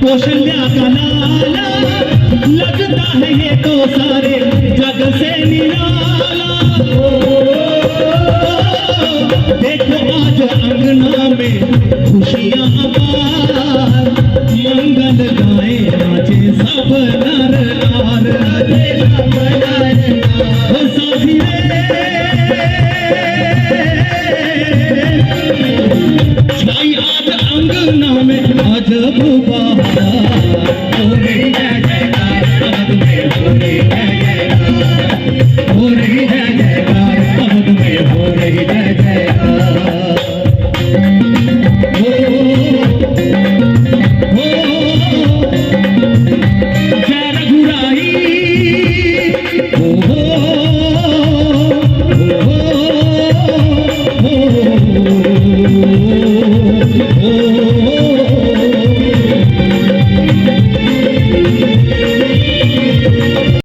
कौशल्या का लाला लगता है ये तो सारे जग से निराला। देखो आज अंगना में खुशियां अपार, मंगल गाए नाचे सब नर नार, नाचे सब नर नार। साथी छाई आज अंगना में अजब बहार, हो रही है जयकार अवध में, हो रही है जयकार, हो रही है जयकार अवध में, हो रही है जयकार।